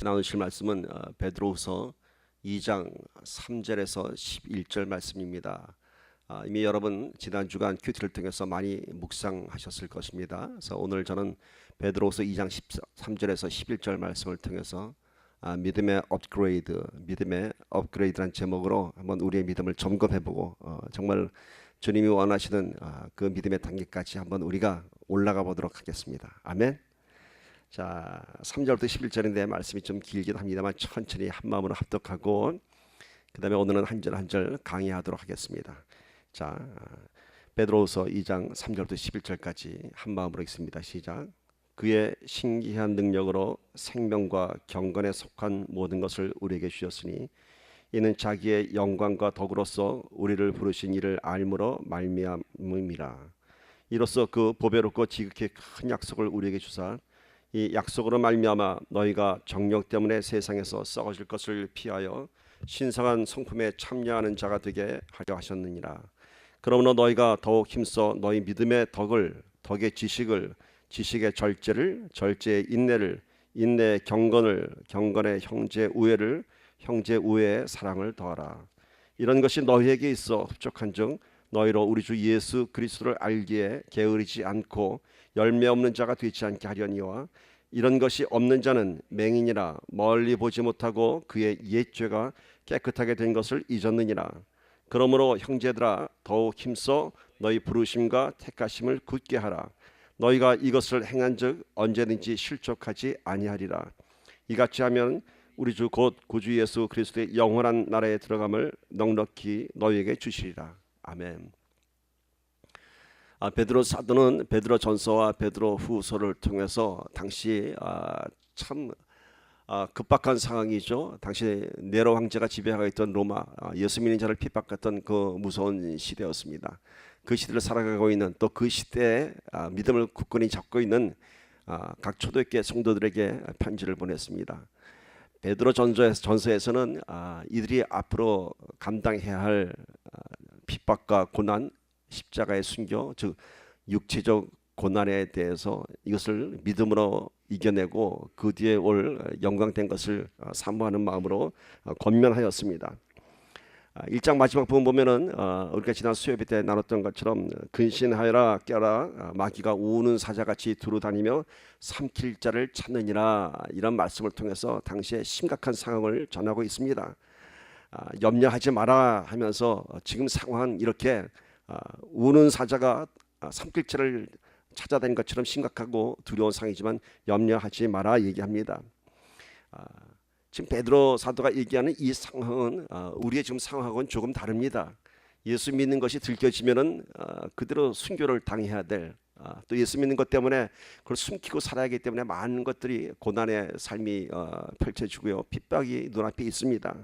나누실 말씀은 베드로후서 2장 3절에서 11절 말씀입니다. 이미 여러분 지난 주간 큐티를 통해서 많이 묵상하셨을 것입니다. 그래서 오늘 저는 베드로후서 2장 13절에서 11절 말씀을 통해서 믿음의 업그레이드란 제목으로 한번 우리의 믿음을 점검해보고 정말 주님이 원하시는 그 믿음의 단계까지 한번 우리가 올라가 보도록 하겠습니다. 아멘. 자, 3절부터 11절인데 말씀이 좀 길긴 합니다만 천천히 한 마음으로 합독하고 그 다음에 오늘은 한 절 한 절 강의하도록 하겠습니다. 자, 베드로후서 2장 3절부터 11절까지 한 마음으로 읽습니다. 시작. 그의 신기한 능력으로 생명과 경건에 속한 모든 것을 우리에게 주셨으니 이는 자기의 영광과 덕으로서 우리를 부르신 이를 알므로 말미암음이라. 이로써 그 보배롭고 지극히 큰 약속을 우리에게 주사 이 약속으로 말미암아 너희가 정욕 때문에 세상에서 썩어질 것을 피하여 신성한 성품에 참여하는 자가 되게 하려 하셨느니라. 그러므로 너희가 더욱 힘써 너희 믿음의 덕의 지식을, 지식의 절제를, 절제의 인내를, 인내의 경건을, 경건의 형제 우애를, 형제 우애의 사랑을 더하라. 이런 것이 너희에게 있어 흡족한즉 너희로 우리 주 예수 그리스도를 알기에 게으르지 않고 열매 없는 자가 되지 않게 하려니와 이런 것이 없는 자는 맹인이라 멀리 보지 못하고 그의 옛 죄가 깨끗하게 된 것을 잊었느니라. 그러므로 형제들아 더욱 힘써 너희 부르심과 택하심을 굳게 하라. 너희가 이것을 행한즉 언제든지 실족하지 아니하리라. 이같이 하면 우리 주 곧 구주 예수 그리스도의 영원한 나라에 들어감을 넉넉히 너희에게 주시리라. 아멘. 베드로 사도는 베드로 전서와 베드로 후서를 통해서 당시 참 급박한 상황이죠. 당시 네로 황제가 지배하고 있던 로마, 예수 믿는 자를 핍박했던 그 무서운 시대였습니다. 그 시대를 살아가고 있는 또 그 시대에 믿음을 굳건히 잡고 있는 각 초대교회 성도들에게 편지를 보냈습니다. 베드로 전서에서는 이들이 앞으로 감당해야 할 핍박과 고난, 십자가의 순교, 즉 육체적 고난에 대해서 이것을 믿음으로 이겨내고 그 뒤에 올 영광된 것을 사모하는 마음으로 권면하였습니다. 1장 마지막 부분 보면은 우리가 지난 수요일 때 나눴던 것처럼 근신하여라 깨라 마귀가 우는 사자같이 두루다니며 삼킬 자를 찾느니라, 이런 말씀을 통해서 당시의 심각한 상황을 전하고 있습니다. 염려하지 마라 하면서 지금 상황은 이렇게 우는 사자가 삼킬자를 찾아다닌 것처럼 심각하고 두려운 상황이지만 염려하지 마라 얘기합니다. 지금 베드로 사도가 얘기하는 이 상황은 우리의 지금 상황하고는 조금 다릅니다. 예수 믿는 것이 들켜지면은 그대로 순교를 당해야 될, 또 예수 믿는 것 때문에 그걸 숨기고 살아야 하기 때문에 많은 것들이 고난의 삶이 펼쳐지고요, 핍박이 눈앞에 있습니다.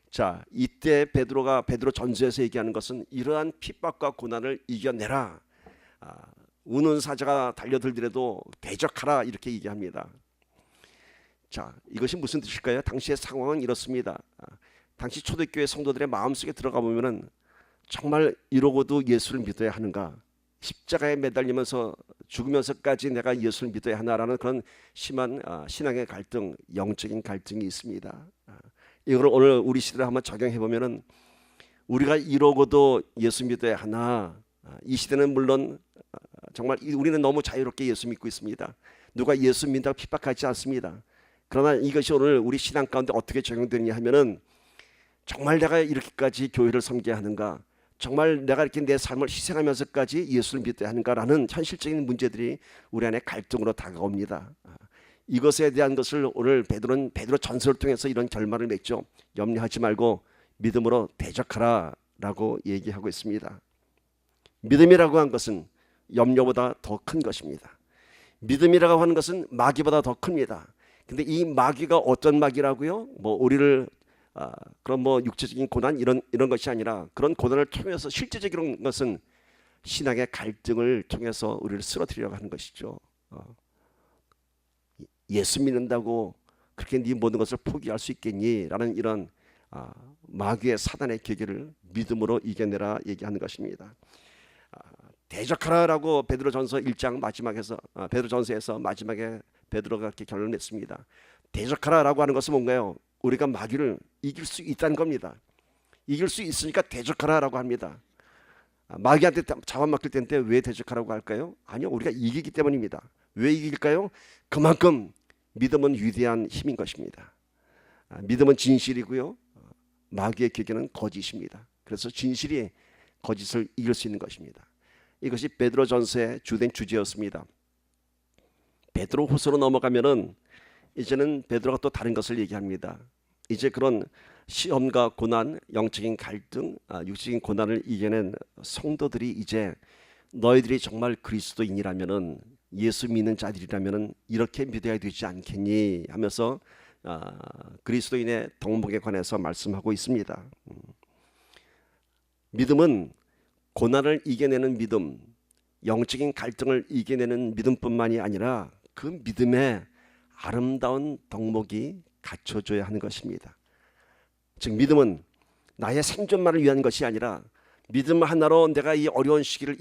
자, 이때 베드로 전서에서 얘기하는 것은 이러한 핍박과 고난을 이겨내라, 우는 사자가 달려들더라도 대적하라, 이렇게 얘기합니다. 자, 이것이 무슨 뜻일까요? 당시의 상황은 이렇습니다. 당시 초대교회 성도들의 마음속에 들어가 보면은 정말 이러고도 예수를 믿어야 하는가, 십자가에 매달리면서 죽으면서까지 내가 예수를 믿어야 하나라는 그런 심한 신앙의 갈등, 영적인 갈등이 있습니다. 이걸 오늘 우리 시대에 한번 적용해 보면은 우리가 이러고도 예수 믿어야 하나, 이 시대는 물론 정말 우리는 너무 자유롭게 예수 믿고 있습니다. 누가 예수 믿다고 핍박하지 않습니다. 그러나 이것이 오늘 우리 신앙 가운데 어떻게 적용되느냐 하면은 정말 내가 이렇게까지 교회를 섬겨야 하는가, 정말 내가 이렇게 내 삶을 희생하면서까지 예수를 믿어야 하는가라는 현실적인 문제들이 우리 안에 갈등으로 다가옵니다. 이것에 대한 것을 오늘 베드로 전서를 통해서 이런 결말을 맺죠. 염려하지 말고 믿음으로 대적하라 라고 얘기하고 있습니다. 믿음이라고 하는 것은 염려보다 더 큰 것입니다. 믿음이라고 하는 것은 마귀보다 더 큽니다. 근데 이 마귀가 어떤 마귀라고요? 우리를 그런 육체적인 고난 이런 것이 아니라 그런 고난을 통해서 실제적인 것은 신앙의 갈등을 통해서 우리를 쓰러뜨리려고 하는 것이죠. 예수 믿는다고 그렇게 네 모든 것을 포기할 수 있겠니? 라는 이런 마귀의 사단의 계계를 믿음으로 이겨내라 얘기하는 것입니다. 대적하라라고 베드로전서 1장 마지막에서 베드로전서에서 마지막에 베드로가 이렇게 결론냈습니다. 대적하라라고 하는 것은 뭔가요? 우리가 마귀를 이길 수 있다는 겁니다. 이길 수 있으니까 대적하라라고 합니다. 마귀한테 잡아먹힐 때인데 왜 대적하라고 할까요? 아니요, 우리가 이기기 때문입니다. 왜 이길까요? 그만큼 믿음은 위대한 힘인 것입니다. 믿음은 진실이고요, 마귀의 계계는 거짓입니다. 그래서 진실이 거짓을 이길 수 있는 것입니다. 이것이 베드로전서의 주된 주제였습니다. 베드로후서로 넘어가면은 이제는 베드로가 또 다른 것을 얘기합니다. 이제 그런 시험과 고난, 영적인 갈등, 육적인 고난을 이겨낸 성도들이 이제 너희들이 정말 그리스도인이라면은, 예수 믿는 자들이라면은 이렇게 믿어야 되지 않겠니 하면서 그리스도인의 덕목에 관해서 말씀하고 있습니다. 믿음은 고난을 이겨내는 믿음, 영적인 갈등을 이겨내는 믿음뿐만이 아니라 그 믿음에 아름다운 덕목이 갖춰져야 하는 것입니다. 즉 믿음은 나의 생존만을 위한 것이 아니라 믿음 하나로 내가 이 어려운 시기를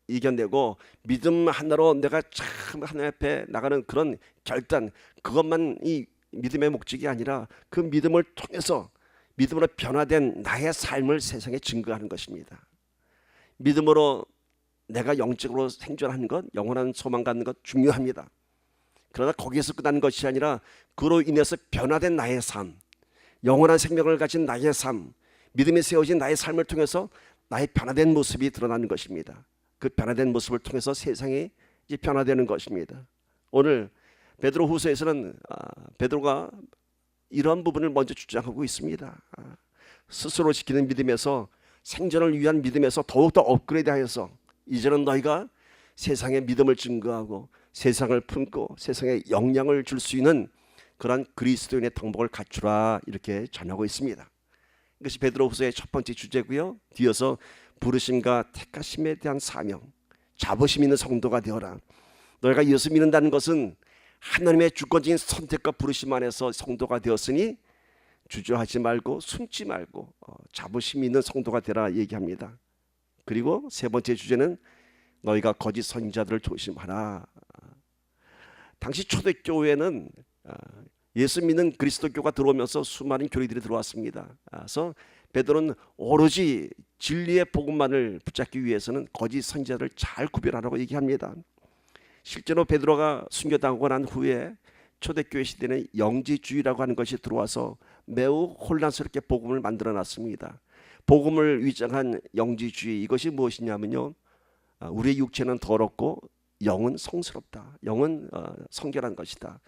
이겨내고 믿음 하나로 내가 참 하나님 앞에 나가는 그런 결단, 그것만 이 믿음의 목적이 아니라 그 믿음을 통해서 믿음으로 변화된 나의 삶을 세상에 증거하는 것입니다. 믿음으로 내가 영적으로 생존하는 것, 영원한 소망 갖는 것 중요합니다. 그러나 거기에서 끝나는 것이 아니라 그로 인해서 변화된 나의 삶, 영원한 생명을 가진 나의 삶, 믿음이 세워진 나의 삶을 통해서 나의 변화된 모습이 드러나는 것입니다. 그 변화된 모습을 통해서 세상이 이제 변화되는 것입니다. 오늘 베드로후서에서는 베드로가 이러한 부분을 먼저 주장하고 있습니다. 스스로 지키는 믿음에서, 생존을 위한 믿음에서 더욱더 업그레이드하여서 이제는 너희가 세상에 믿음을 증거하고 세상을 품고 세상에 영향을 줄 수 있는 그러한 그리스도인의 덕목을 갖추라, 이렇게 전하고 있습니다. 이것이 베드로후서의 첫 번째 주제고요. 뒤어서 부르심과 택하심에 대한 사명, 자부심 있는 성도가 되어라. 너희가 예수 믿는다는 것은 하나님의 주권적인 선택과 부르심 안에서 성도가 되었으니 주저하지 말고 숨지 말고 자부심 있는 성도가 되라 얘기합니다. 그리고 세 번째 주제는 너희가 거짓 선지자들을 조심하라. 당시 초대교회는 예수 믿는 그리스도교가 들어오면서 수많은 교리들이 들어왔습니다. 그래서 베드로는 오로지 진리의 복음만을 붙잡기 위해서는 거짓 선지자들을 잘 구별하라고 얘기합니다. 실제로 베드로가 순교당하고 난 후에 초대교회 시대는 영지주의라고 하는 것이 들어와서 매우 혼란스럽게 복음을 만들어놨습니다. 복음을 위장한 영지주의, 이것이 무엇이냐면요, 우리의 육체는 더럽고 영은 성스럽다, 영은 성결한 것이다.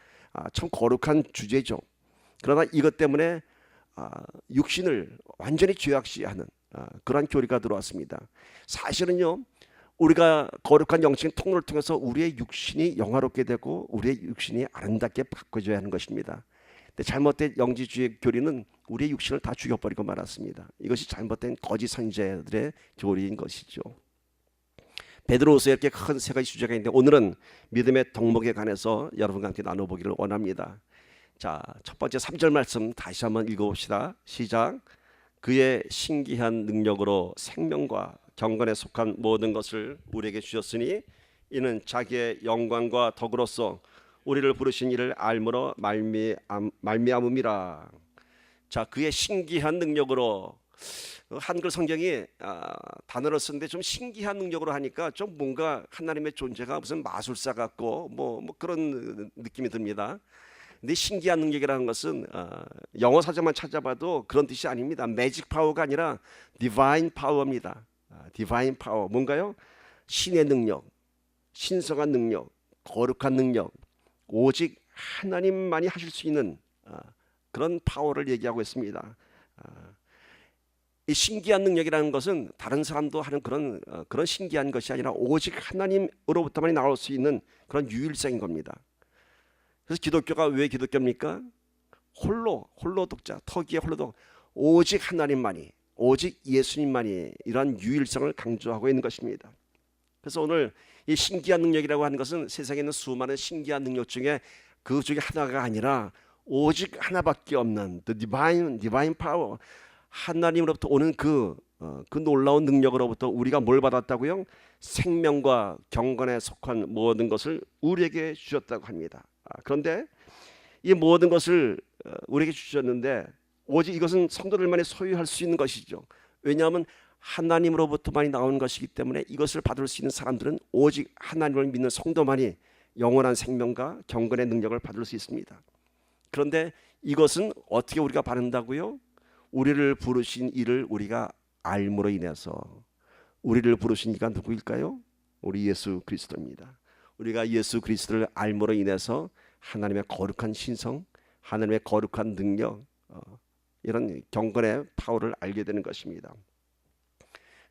참 거룩한 주제죠. 그러나 이것 때문에 육신을 완전히 죄악시하는 그러한 교리가 들어왔습니다. 사실은요, 우리가 거룩한 영적인 통로를 통해서 우리의 육신이 영화롭게 되고 우리의 육신이 아름답게 바꿔져야 하는 것입니다. 근데 잘못된 영지주의 교리는 우리의 육신을 다 죽여버리고 말았습니다. 이것이 잘못된 거짓 선지자들의 교리인 것이죠. 베드로후서에 이렇게 큰 세 가지 주제가 있는데 오늘은 믿음의 덕목에 관해서 여러분과 함께 나눠보기를 원합니다. 자, 첫 번째 3절 말씀 다시 한번 읽어봅시다. 시작. 그의 신기한 능력으로 생명과 경건에 속한 모든 것을 우리에게 주셨으니 이는 자기의 영광과 덕으로서 우리를 부르신 이를 알므로 말미암음이라. 자, 그의 신기한 능력으로, 한글 성경이 단어를 쓰는데 좀 신기한 능력으로 하니까 좀 뭔가 하나님의 존재가 무슨 마술사 같고 뭐 그런 느낌이 듭니다. 근데 신기한 능력이라는 것은 영어 사전만 찾아봐도 그런 뜻이 아닙니다. 매직 파워가 아니라 디바인 파워입니다. 디바인 파워, 뭔가요? 신의 능력, 신성한 능력, 거룩한 능력, 오직 하나님만이 하실 수 있는 그런 파워를 얘기하고 있습니다. 이 신기한 능력이라는 것은 다른 사람도 하는 그런 신기한 것이 아니라 오직 하나님으로부터만이 나올 수 있는 그런 유일성인 겁니다. 그래서 기독교가 왜 기독교입니까? 홀로 독자, 터기의 홀로 독, 오직 하나님만이, 오직 예수님만이 이러한 유일성을 강조하고 있는 것입니다. 그래서 오늘 이 신기한 능력이라고 하는 것은 세상에 있는 수많은 신기한 능력 중에 그 중에 하나가 아니라 오직 하나밖에 없는 the divine power, 하나님으로부터 오는 그 놀라운 능력으로부터 우리가 뭘 받았다고요? 생명과 경건에 속한 모든 것을 우리에게 주셨다고 합니다. 그런데 이 모든 것을 우리에게 주셨는데 오직 이것은 성도들만이 소유할 수 있는 것이죠. 왜냐하면 하나님으로부터만이 나오는 것이기 때문에 이것을 받을 수 있는 사람들은 오직 하나님을 믿는 성도만이 영원한 생명과 경건의 능력을 받을 수 있습니다. 그런데 이것은 어떻게 우리가 받는다고요? 우리를 부르신 이를 우리가 알므로 인해서. 우리를 부르신 이가 누구일까요? 우리 예수 그리스도입니다. 우리가 예수 그리스도를 알므로 인해서 하나님의 거룩한 신성, 하나님의 거룩한 능력, 이런 경건의 파워를 알게 되는 것입니다.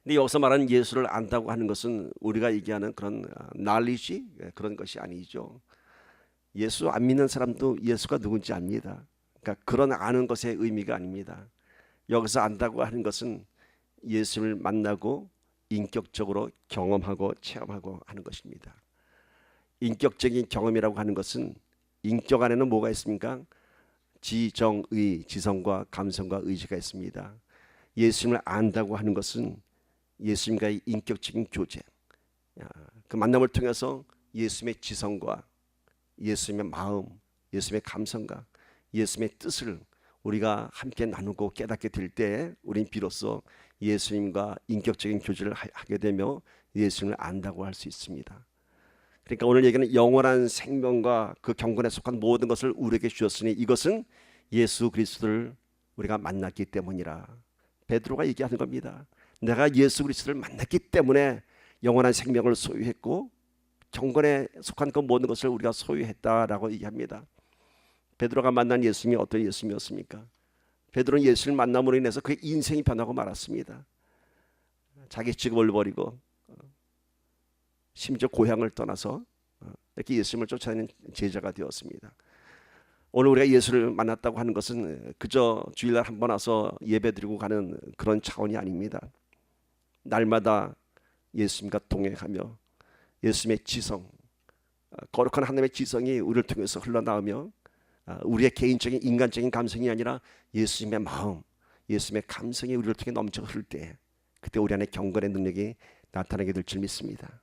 근데 여기서 말하는 예수를 안다고 하는 것은 우리가 얘기하는 그런 knowledge, 그런 것이 아니죠. 예수 안 믿는 사람도 예수가 누군지 압니다. 그러니까 그런 아는 것의 의미가 아닙니다. 여기서 안다고 하는 것은 예수를 만나고 인격적으로 경험하고 체험하고 하는 것입니다. 인격적인 경험이라고 하는 것은 인격 안에는 뭐가 있습니까? 지정의, 지성과 감성과 의지가 있습니다. 예수님을 안다고 하는 것은 예수님과의 인격적인 교제, 그 만남을 통해서 예수님의 지성과 예수님의 마음, 예수님의 감성과 예수님의 뜻을 우리가 함께 나누고 깨닫게 될 때 우린 비로소 예수님과 인격적인 교제를 하게 되며 예수님을 안다고 할 수 있습니다. 그러니까 오늘 얘기는 영원한 생명과 그 경건에 속한 모든 것을 우리에게 주셨으니 이것은 예수 그리스도를 우리가 만났기 때문이라. 베드로가 얘기하는 겁니다. 내가 예수 그리스도를 만났기 때문에 영원한 생명을 소유했고 경건에 속한 그 모든 것을 우리가 소유했다라고 얘기합니다. 베드로가 만난 예수님이 어떤 예수님이었습니까? 베드로는 예수를 만남으로 인해서 그의 인생이 변하고 말았습니다. 자기 직업을 버리고 심지어 고향을 떠나서 이렇게 예수님을 쫓아내는 제자가 되었습니다. 오늘 우리가 예수를 만났다고 하는 것은 그저 주일날 한 번 와서 예배드리고 가는 그런 차원이 아닙니다. 날마다 예수님과 동행하며 예수님의 지성, 거룩한 하나님의 지성이 우리를 통해서 흘러나오며 우리의 개인적인 인간적인 감성이 아니라 예수님의 마음, 예수님의 감성이 우리를 통해 넘쳐 흐를 때 그때 우리 안에 경건의 능력이 나타나게 될 줄 믿습니다.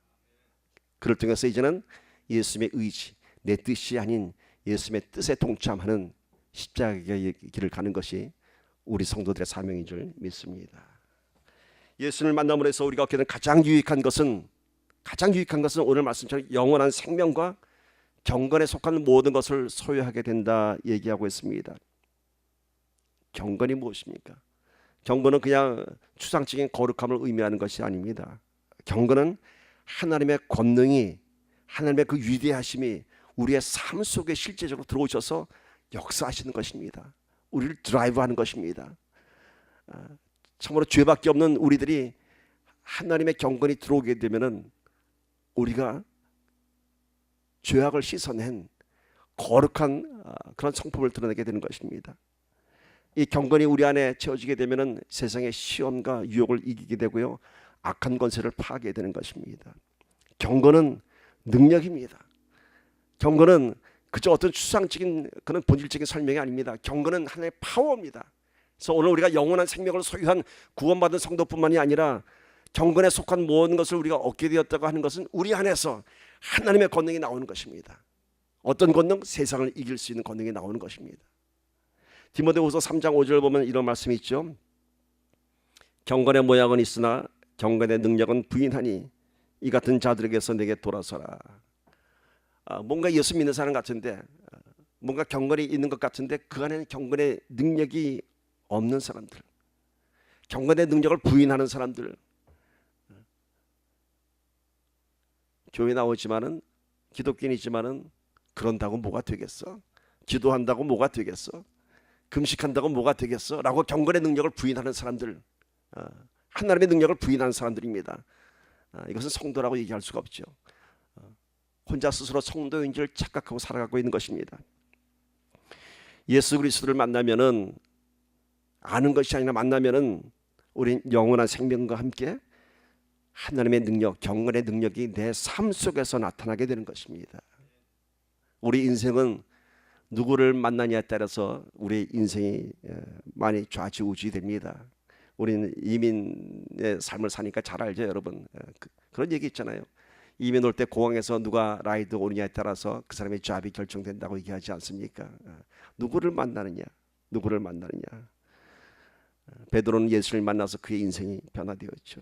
그를 통해서 이제는 예수님의 의지, 내 뜻이 아닌 예수님의 뜻에 동참하는 십자가의 길을 가는 것이 우리 성도들의 사명인 줄 믿습니다. 예수님을 만남으로 해서 우리가 얻게 된 가장 유익한 것은 오늘 말씀처럼 영원한 생명과 경건에 속한 모든 것을 소유하게 된다 얘기하고 있습니다. 경건이 무엇입니까? 경건은 그냥 추상적인 거룩함을 의미하는 것이 아닙니다. 경건은 하나님의 권능이, 하나님의 그 위대하심이 우리의 삶 속에 실제적으로 들어오셔서 역사하시는 것입니다. 우리를 드라이브하는 것입니다. 참으로 죄밖에 없는 우리들이 하나님의 경건이 들어오게 되면은 우리가 죄악을 씻어낸 거룩한 그런 성품을 드러내게 되는 것입니다. 이 경건이 우리 안에 채워지게 되면은 세상의 시험과 유혹을 이기게 되고요, 악한 권세를 파하게 되는 것입니다. 경건은 능력입니다. 경건은 그저 어떤 추상적인 그런 본질적인 설명이 아닙니다. 경건은 하나님의 파워입니다. 그래서 오늘 우리가 영원한 생명을 소유한 구원받은 성도뿐만이 아니라 경건에 속한 모든 것을 우리가 얻게 되었다고 하는 것은 우리 안에서 하나님의 권능이 나오는 것입니다. 어떤 권능? 세상을 이길 수 있는 권능이 나오는 것입니다. 디모데후서 3장 5절 보면 이런 말씀이 있죠. 경건의 모양은 있으나 경건의 능력은 부인하니 이 같은 자들에게서 내게 돌아서라. 뭔가 예수 믿는 사람 같은데, 뭔가 경건이 있는 것 같은데 그 안에는 경건의 능력이 없는 사람들, 경건의 능력을 부인하는 사람들, 교회 나오지만은 기독교인이지만은 그런다고 뭐가 되겠어? 기도한다고 뭐가 되겠어? 금식한다고 뭐가 되겠어? 라고 경건의 능력을 부인하는 사람들, 하나님의 능력을 부인하는 사람들입니다. 이것은 성도라고 얘기할 수가 없죠. 혼자 스스로 성도인 줄 착각하고 살아가고 있는 것입니다. 예수 그리스도를 만나면은, 아는 것이 아니라 만나면은 우린 영원한 생명과 함께 하나님의 능력, 경건의 능력이 내 삶 속에서 나타나게 되는 것입니다. 우리 인생은 누구를 만나냐에 따라서 우리 인생이 많이 좌지우지됩니다. 우리는 이민의 삶을 사니까 잘 알죠, 여러분. 그런 얘기 있잖아요. 이미 놀 때 공항에서 누가 라이드 오느냐에 따라서 그 사람의 잡이 결정된다고 얘기하지 않습니까? 누구를 만나느냐, 누구를 만나느냐. 베드로는 예수를 만나서 그의 인생이 변화되었죠.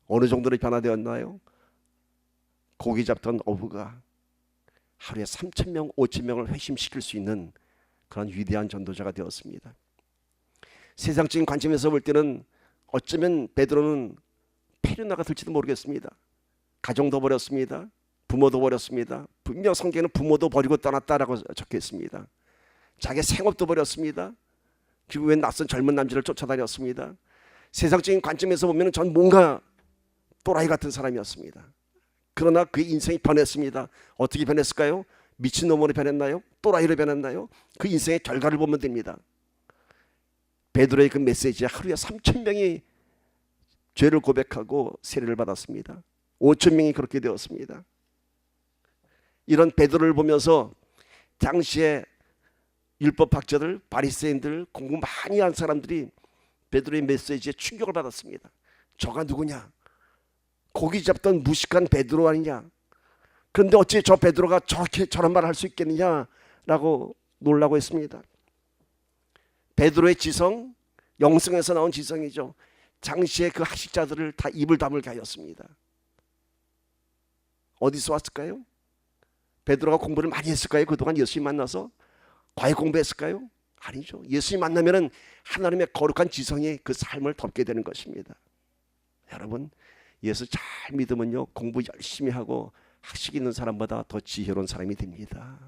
어느 정도로 변화되었나요? 고기 잡던 어부가 하루에 3,000명, 5,000명을 회심시킬 수 있는 그런 위대한 전도자가 되었습니다. 세상적인 관점에서 볼 때는 어쩌면 베드로는 페류나가 될지도 모르겠습니다. 가정도 버렸습니다. 부모도 버렸습니다. 분명 성경에는 부모도 버리고 떠났다라고 적혀 있습니다. 자기 생업도 버렸습니다. 결국엔 낯선 젊은 남자를 쫓아다녔습니다. 세상적인 관점에서 보면 전 뭔가 또라이 같은 사람이었습니다. 그러나 그의 인생이 변했습니다. 어떻게 변했을까요? 미친놈으로 변했나요? 또라이로 변했나요? 그 인생의 결과를 보면 됩니다. 베드로의 그 메시지에 하루에 3,000명이 죄를 고백하고 세례를 받았습니다. 5,000명이 그렇게 되었습니다. 이런 베드로를 보면서 당시에 율법학자들, 바리새인들, 공부 많이 한 사람들이 베드로의 메시지에 충격을 받았습니다. 저가 누구냐? 고기 잡던 무식한 베드로 아니냐? 그런데 어찌 저 베드로가 저런 말을 할 수 있겠느냐라고 놀라고 했습니다. 베드로의 지성, 영성에서 나온 지성이죠. 당시에 그 학식자들을 다 입을 다물게 하였습니다. 어디서 왔을까요? 베드로가 공부를 많이 했을까요? 그동안 예수님 만나서 과외 공부했을까요? 아니죠. 예수님 만나면은 하나님의 거룩한 지성이 그 삶을 덮게 되는 것입니다. 여러분, 예수 잘 믿으면요, 공부 열심히 하고 학식 있는 사람보다 더 지혜로운 사람이 됩니다.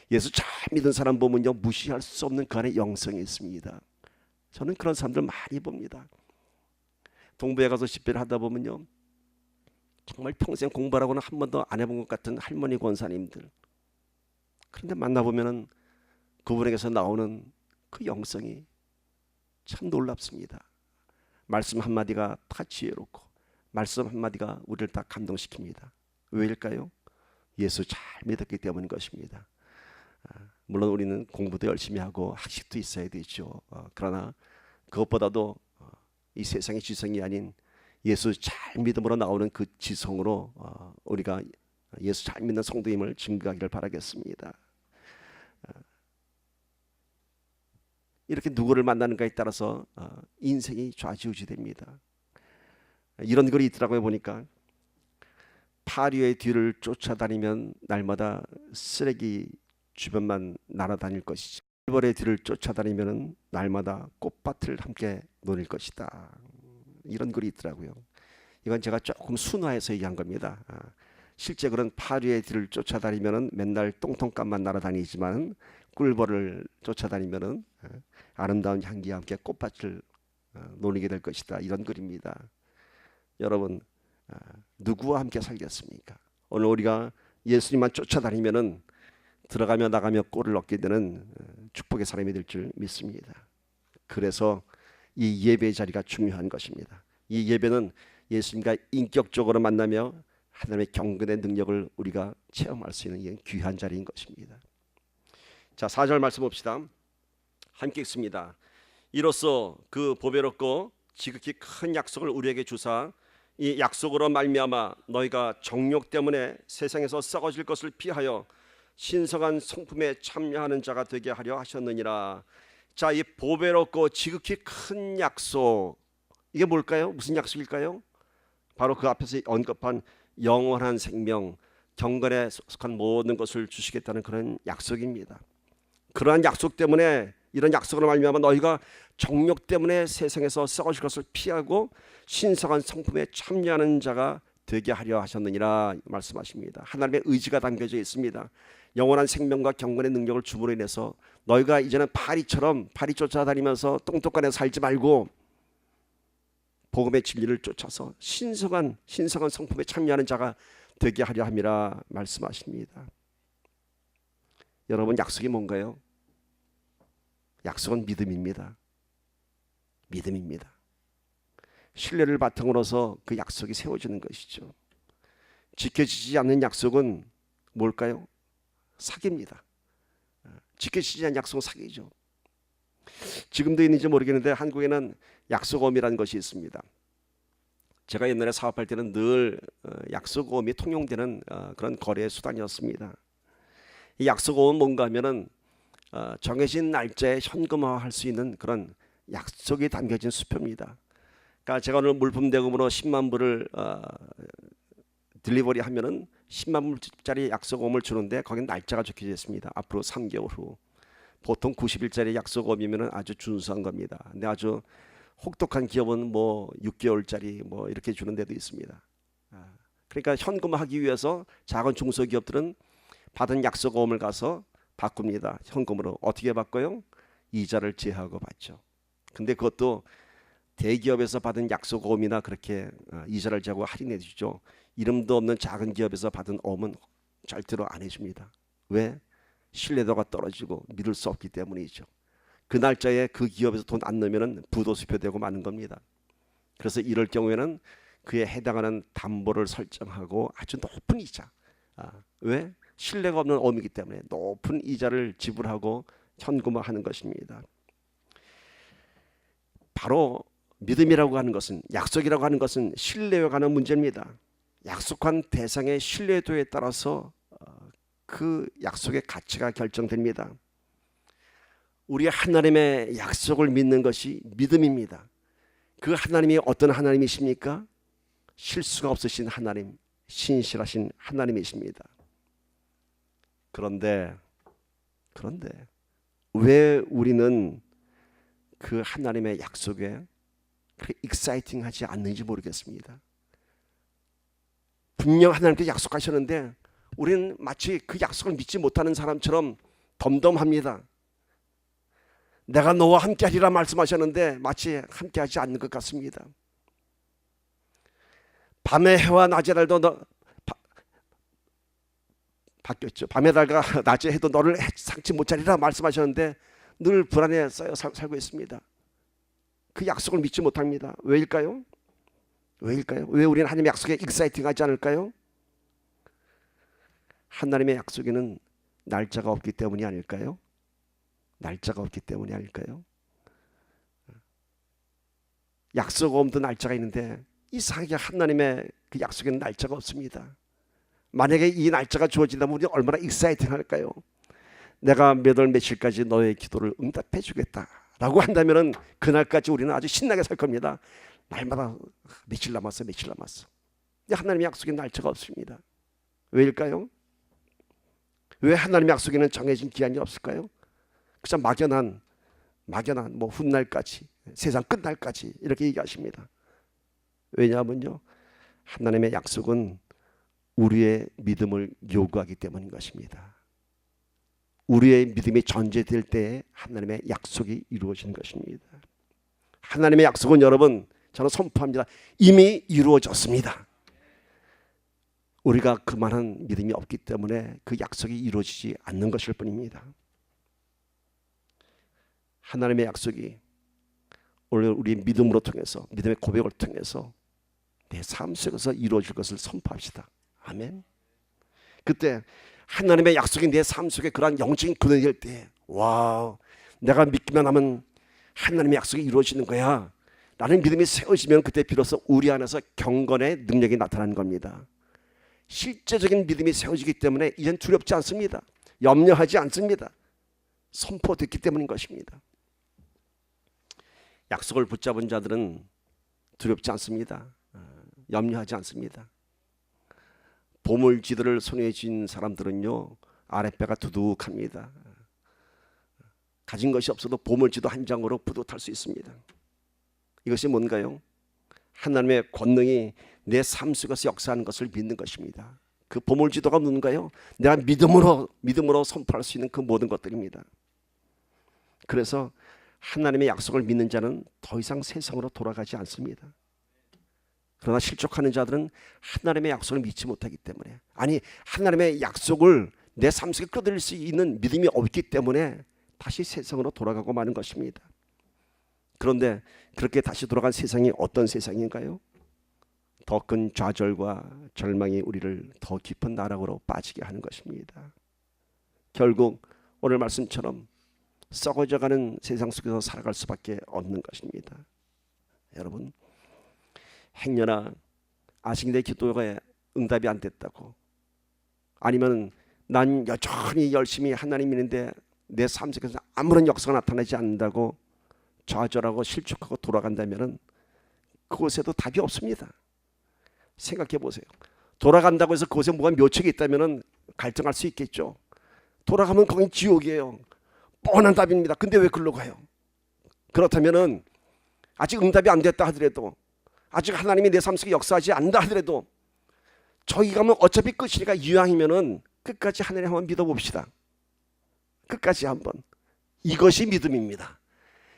예수 잘 믿은 사람 보면요, 무시할 수 없는 그 안에 영성이 있습니다. 저는 그런 사람들 많이 봅니다. 동부에 가서 집회를 하다 보면요, 정말 평생 공부하라고는 한 번도 안 해본 것 같은 할머니 권사님들. 그런데 만나보면은 그분에게서 나오는 그 영성이 참 놀랍습니다. 말씀 한마디가 다 지혜롭고 말씀 한마디가 우리를 다 감동시킵니다. 왜일까요? 예수 잘 믿었기 때문인 것입니다. 물론 우리는 공부도 열심히 하고 학식도 있어야 되죠. 그러나 그것보다도 이 세상의 지성이 아닌 예수 잘 믿음으로 나오는 그 지성으로 우리가 예수 잘 믿는 성도임을 증거하기를 바라겠습니다. 이렇게 누구를 만나는가에 따라서 인생이 좌지우지됩니다. 이런 글이 있더라고요. 보니까 파리의 뒤를 쫓아다니면 날마다 쓰레기 주변만 날아다닐 것이지, 벌의 뒤를 쫓아다니면 날마다 꽃밭을 함께 노릴 것이다. 이런 글이 있더라고요. 이건 제가 조금 순화해서 얘기한 겁니다. 실제 그런 파리의 뒤를 쫓아다니면 맨날 똥통값만 날아다니지만 꿀벌을 쫓아다니면 아름다운 향기와 함께 꽃밭을 노리게 될 것이다. 이런 글입니다. 여러분, 누구와 함께 살겠습니까? 오늘 우리가 예수님만 쫓아다니면 들어가며 나가며 꼴을 얻게 되는 축복의 사람이 될 줄 믿습니다. 그래서 이 예배의 자리가 중요한 것입니다. 이 예배는 예수님과 인격적으로 만나며 하나님의 경건의 능력을 우리가 체험할 수 있는 귀한 자리인 것입니다. 자, 4절 말씀 봅시다. 함께 읽습니다. 이로써 그 보배롭고 지극히 큰 약속을 우리에게 주사 이 약속으로 말미암아 너희가 정욕 때문에 세상에서 썩어질 것을 피하여 신성한 성품에 참여하는 자가 되게 하려 하셨느니라. 자, 이 보배롭고 지극히 큰 약속, 이게 뭘까요? 무슨 약속일까요? 바로 그 앞에서 언급한 영원한 생명, 경건에 속한 모든 것을 주시겠다는 그런 약속입니다. 그러한 약속 때문에, 이런 약속으로 말미암아 너희가 정욕 때문에 세상에서 썩어질 것을 피하고 신성한 성품에 참여하는 자가 되게 하려 하셨느니라 말씀하십니다. 하나님의 의지가 담겨져 있습니다. 영원한 생명과 경건의 능력을 줌으로 인해서 너희가 이제는 파리처럼 파리 쫓아다니면서 똥똑간에 살지 말고 복음의 진리를 쫓아서 신성한 성품에 참여하는 자가 되게 하려 함이라 말씀하십니다. 여러분, 약속이 뭔가요? 약속은 믿음입니다. 믿음입니다. 신뢰를 바탕으로서 그 약속이 세워지는 것이죠. 지켜지지 않는 약속은 뭘까요? 사기입니다. 지켜지지 않는 약속은 사기죠. 지금도 있는지 모르겠는데 한국에는 약속어미라는 것이 있습니다. 제가 옛날에 사업할 때는 늘 약속어음이 통용되는 그런 거래 수단이었습니다. 이 약속어음은 뭔가 하면은 정해진 날짜에 현금화할 수 있는 그런 약속이 담겨진 수표입니다. 그러니까 제가 오늘 물품 대금으로 10만 불을 딜리버리 하면은 10만 불짜리 약속어음을 주는데 거기는 날짜가 적혀져 있습니다. 앞으로 3개월 후. 보통 90일짜리 약속어음이면은 아주 준수한 겁니다. 근데 아주 혹독한 기업은 뭐 6개월짜리 뭐 이렇게 주는 데도 있습니다. 그러니까 현금화하기 위해서 작은 중소기업들은 받은 약속어음을 가서 바꿉니다. 현금으로. 어떻게 바꿔요? 이자를 제하고 받죠. 근데 그것도 대기업에서 받은 약속어음이나 그렇게 이자를 제하고 할인해 주죠. 이름도 없는 작은 기업에서 받은 어음은 절대로 안 해줍니다. 왜? 신뢰도가 떨어지고 믿을 수 없기 때문이죠. 그 날짜에 그 기업에서 돈 안 넣으면 부도수표되고 마는 겁니다. 그래서 이럴 경우에는 그에 해당하는 담보를 설정하고 아주 높은 이자. 왜? 신뢰가 없는 어음이기 때문에 높은 이자를 지불하고 현금화하는 것입니다. 바로 믿음이라고 하는 것은, 약속이라고 하는 것은 신뢰에 관한 문제입니다. 약속한 대상의 신뢰도에 따라서 그 약속의 가치가 결정됩니다. 우리 하나님의 약속을 믿는 것이 믿음입니다. 그 하나님이 어떤 하나님이십니까? 실수가 없으신 하나님, 신실하신 하나님이십니다. 그런데 왜 우리는 그 하나님의 약속에 그렇게 익사이팅하지 않는지 모르겠습니다. 분명 하나님께 약속하셨는데 우리는 마치 그 약속을 믿지 못하는 사람처럼 덤덤합니다. 내가 너와 함께하리라 말씀하셨는데 마치 함께하지 않는 것 같습니다. 밤의 해와 낮의 달도 바뀌었죠. 밤의 달과 낮의 해도 너를 상치 못하리라 말씀하셨는데 늘 불안에 쌓여 살고 있습니다. 그 약속을 믿지 못합니다. 왜일까요? 왜 우리는 하나님의 약속에 익사이팅하지 않을까요? 하나님의 약속에는 날짜가 없기 때문이 아닐까요? 날짜가 없기 때문이 아닐까요? 약속어음도 날짜가 있는데 이상하게 하나님의 그 약속에는 날짜가 없습니다. 만약에 이 날짜가 주어진다면 우리 얼마나 익사이팅 할까요? 내가 몇 월 며칠까지 너의 기도를 응답해 주겠다 라고 한다면 그날까지 우리는 아주 신나게 살 겁니다. 날마다 며칠 남았어. 근데 하나님의 약속에 날짜가 없습니다. 왜일까요? 왜 하나님의 약속에는 정해진 기한이 없을까요? 그저 막연한 뭐 훗날까지, 세상 끝날까지 이렇게 얘기하십니다. 왜냐하면요, 하나님의 약속은 우리의 믿음을 요구하기 때문인 것입니다. 우리의 믿음이 전제될 때에 하나님의 약속이 이루어지는 것입니다. 하나님의 약속은 여러분, 저는 선포합니다. 이미 이루어졌습니다. 우리가 그만한 믿음이 없기 때문에 그 약속이 이루어지지 않는 것일 뿐입니다. 하나님의 약속이 오늘 우리 믿음으로 통해서, 믿음의 고백을 통해서 내 삶 속에서 이루어질 것을 선포합시다. 아멘. 그때 하나님의 약속이 내 삶 속에 그러한 영적인 근원이 될 때, 와, 내가 믿기만 하면 하나님의 약속이 이루어지는 거야 라는 믿음이 세워지면 그때 비로소 우리 안에서 경건의 능력이 나타나는 겁니다. 실제적인 믿음이 세워지기 때문에 이젠 두렵지 않습니다. 염려하지 않습니다. 선포됐기 때문인 것입니다. 약속을 붙잡은 자들은 두렵지 않습니다. 염려하지 않습니다. 보물지도를 손에 쥔 사람들은요, 아랫배가 두둑합니다. 가진 것이 없어도 보물지도 한 장으로 뿌듯할 수 있습니다. 이것이 뭔가요? 하나님의 권능이 내 삶 속에서 역사하는 것을 믿는 것입니다. 그 보물지도가 뭔가요? 내가 믿음으로 선포할 수 있는 그 모든 것들입니다. 그래서 하나님의 약속을 믿는 자는 더 이상 세상으로 돌아가지 않습니다. 그러나 실족하는 자들은 하나님의 약속을 믿지 못하기 때문에, 아니 하나님의 약속을 내 삶 속에 끌어들일 수 있는 믿음이 없기 때문에 다시 세상으로 돌아가고 마는 것입니다. 그런데 그렇게 다시 돌아간 세상이 어떤 세상인가요? 더 큰 좌절과 절망이 우리를 더 깊은 나락으로 빠지게 하는 것입니다. 결국 오늘 말씀처럼 썩어져가는 세상 속에서 살아갈 수밖에 없는 것입니다. 여러분, 행여나 아직 내 기도에 응답이 안 됐다고, 아니면 난 여전히 열심히 하나님 믿는데 내 삶 속에서 아무런 역사가 나타나지 않는다고 좌절하고 실족하고 돌아간다면 그곳에도 답이 없습니다. 생각해 보세요. 돌아간다고 해서 그곳에 뭐가 묘책이 있다면 갈등할 수 있겠죠. 돌아가면 거긴 지옥이에요. 뻔한 답입니다. 근데 왜 글로 가요? 그렇다면 아직 응답이 안 됐다 하더라도, 아직 하나님이 내 삶 속에 역사하지 않는다 하더라도, 저기 가면 어차피 끝이니까 이왕이면은 끝까지 하나님 한번 믿어봅시다. 끝까지 한번. 이것이 믿음입니다.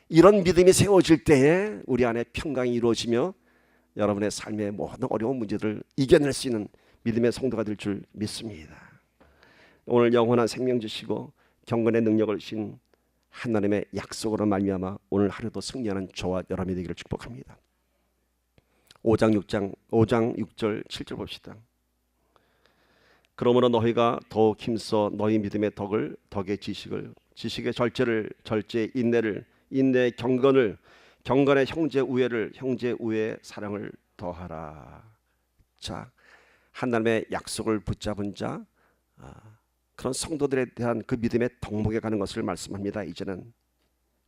이런 믿음이 세워질 때에 우리 안에 평강이 이루어지며 여러분의 삶의 모든 어려운 문제들을 이겨낼 수 있는 믿음의 성도가 될 줄 믿습니다. 오늘 영원한 생명 주시고 경건의 능력을 주신 하나님의 약속으로 말미암아 오늘 하루도 승리하는 저와 여러분이 되기를 축복합니다. 5장 6절 7절 봅시다. 그러므로 너희가 더욱 힘써 너희 믿음의 덕의 지식의 절제의 인내의 경건의 형제 우애의 사랑을 더하라. 자, 하나님의 약속을 붙잡은 자, 그런 성도들에 대한 그 믿음의 덕목에 가는 것을 말씀합니다. 이제는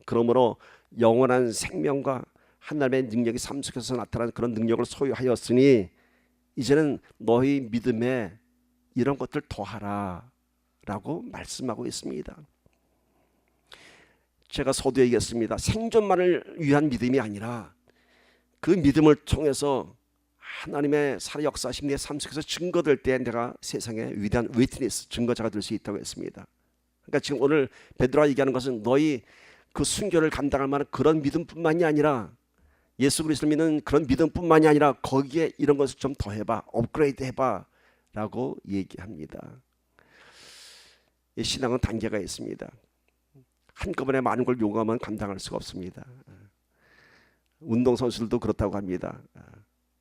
그러므로 영원한 생명과 하나님의 능력이 삶 속에서 나타나는 그런 능력을 소유하였으니 이제는 너희 믿음에 이런 것들 더하라 라고 말씀하고 있습니다. 제가 서두에 얘기했습니다. 생존만을 위한 믿음이 아니라 그 믿음을 통해서 하나님의 살아 역사하심 내 삶 속에서 증거될 때 내가 세상에 위대한 위트니스, 증거자가 될 수 있다고 했습니다. 그러니까 지금 오늘 베드로가 얘기하는 것은 너희 그 순교를 감당할 만한 그런 믿음뿐만이 아니라, 예수 그리스도를 믿는 그런 믿음뿐만이 아니라 거기에 이런 것을 좀 더해봐, 업그레이드 해봐 라고 얘기합니다. 이 신앙은 단계가 있습니다. 한꺼번에 많은 걸 요구하면 감당할 수가 없습니다. 운동선수들도 그렇다고 합니다.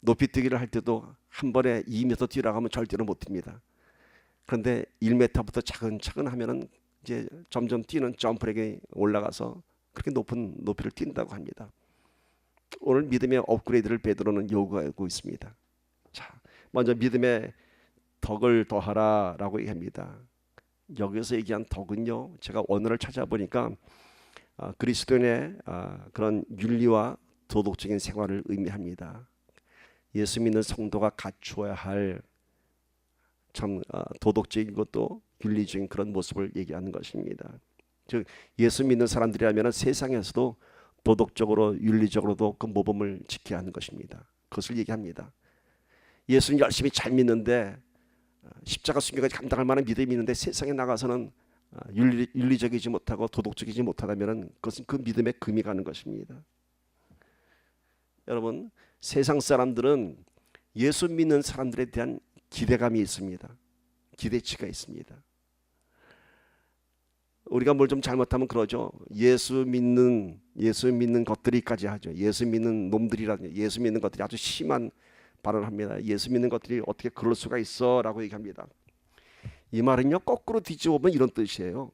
높이뛰기를 할 때도 한 번에 2m 뛰라고 하면 절대로 못 뜁니다. 그런데 1m부터 차근차근 하면은 이제 점점 뛰는 점프력이 올라가서 그렇게 높은 높이를 뛴다고 합니다. 오늘 믿음의 업그레이드를 베드로는 요구하고 있습니다. 자, 먼저 믿음의 덕을 더하라 라고 얘기합니다. 여기서 얘기한 덕은요, 제가 원어를 찾아보니까 그리스도인의 그런 윤리와 도덕적인 생활을 의미합니다. 예수 믿는 성도가 갖추어야 할 참 도덕적인 것도 윤리적인 그런 모습을 얘기하는 것입니다. 즉 예수 믿는 사람들이라면 세상에서도 도덕적으로 윤리적으로도 그 모범을 지켜야 하는 것입니다. 그것을 얘기합니다. 예수는 열심히 잘 믿는데 십자가 순교까지 감당할 만한 믿음이 있는데 세상에 나가서는 윤리적이지 못하고 도덕적이지 못하다면 그것은 그 믿음에 금이 가는 것입니다. 여러분, 세상 사람들은 예수 믿는 사람들에 대한 기대감이 있습니다. 기대치가 있습니다. 우리가 뭘 좀 잘못하면 그러죠. 예수 믿는 것들이까지 하죠. 예수 믿는 놈들이라든지 예수 믿는 것들이 아주 심한 발언을 합니다. 예수 믿는 것들이 어떻게 그럴 수가 있어 라고 얘기합니다. 이 말은요, 거꾸로 뒤집어보면 이런 뜻이에요.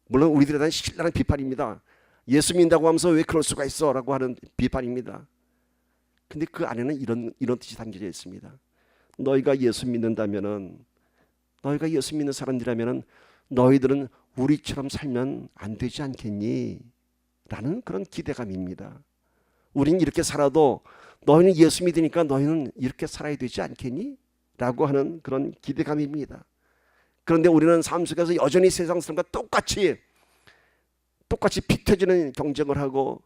물론 우리들에 대한 신랄한 비판입니다. 예수 믿는다고 하면서 왜 그럴 수가 있어 라고 하는 비판입니다. 근데 그 안에는 이런 뜻이 담겨져 있습니다. 너희가 예수 믿는다면은, 너희가 예수 믿는 사람들이라면은 너희들은 우리처럼 살면 안 되지 않겠니? 라는 그런 기대감입니다. 우린 이렇게 살아도 너희는 예수 믿으니까 너희는 이렇게 살아야 되지 않겠니? 라고 하는 그런 기대감입니다. 그런데 우리는 삶 속에서 여전히 세상 사람과 똑같이 피 터지는 경쟁을 하고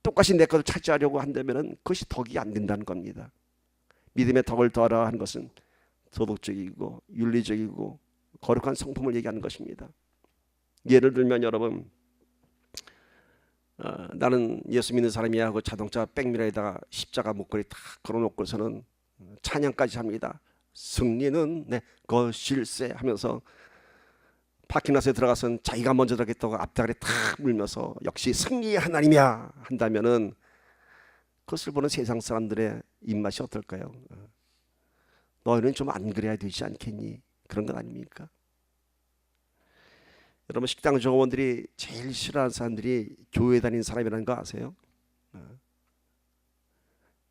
똑같이 내 것을 차지하려고 한다면 그것이 덕이 안 된다는 겁니다. 믿음의 덕을 더하라 하는 것은 도덕적이고 윤리적이고 거룩한 성품을 얘기하는 것입니다. 예를 들면 여러분, 나는 예수 믿는 사람이야 하고 자동차 백미러에다가 십자가 목걸이 딱 걸어놓고서는 찬양까지 합니다. 승리는 내 것일세 하면서 파킹라스에 들어가서는 자기가 먼저 들어가겠다고 앞다리에 탁 물면서 역시 승리의 하나님이야 한다면은 그것을 보는 세상 사람들의 입맛이 어떨까요? 너희는 좀 안 그래야 되지 않겠니? 그런 건 아닙니까? 여러분, 식당 종업원들이 제일 싫어하는 사람들이 교회 다니는 사람이라는 거 아세요?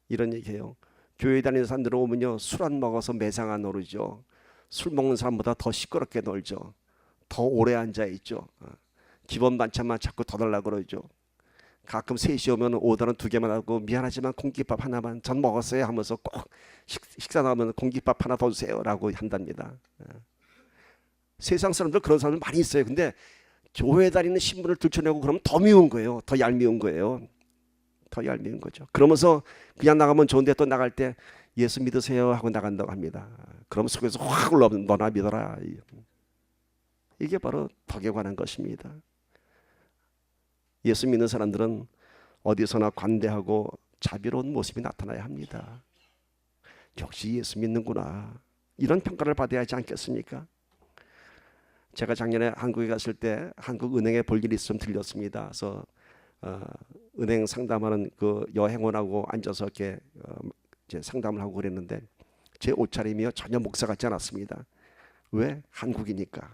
이런 얘기해요. 교회 다니는 사람들 오면요, 술 안 먹어서 매상 안 오르죠. 술 먹는 사람보다 더 시끄럽게 놀죠. 더 오래 앉아 있죠. 기본 반찬만 자꾸 더 달라고 그러죠. 가끔 3시 오면 오더는 2개만 하고 미안하지만 공깃밥 하나만 전 먹었어요 하면서 꼭 식사 나오면 공깃밥 하나 더 주세요라고 한답니다. 세상 사람들 그런 사람들 많이 있어요. 근데 교회 다니는 신분을 들춰내고 그러면 더 미운 거예요. 더 얄미운 거예요. 더 얄미운 거죠. 그러면서 그냥 나가면 좋은데 또 나갈 때 예수 믿으세요 하고 나간다고 합니다. 그럼 속에서 확 올라 너나 믿어라. 이게 바로 덕에 관한 것입니다. 예수 믿는 사람들은 어디서나 관대하고 자비로운 모습이 나타나야 합니다. 역시 예수 믿는구나. 이런 평가를 받아야 하지 않겠습니까? 제가 작년에 한국에 갔을 때 한국은행에 볼 일이 좀 들렸습니다. 그래서 은행 상담하는 그 여행원하고 앉아서 이렇게 이제 상담을 하고 그랬는데 제 옷차림이요 전혀 목사 같지 않았습니다. 왜? 한국이니까.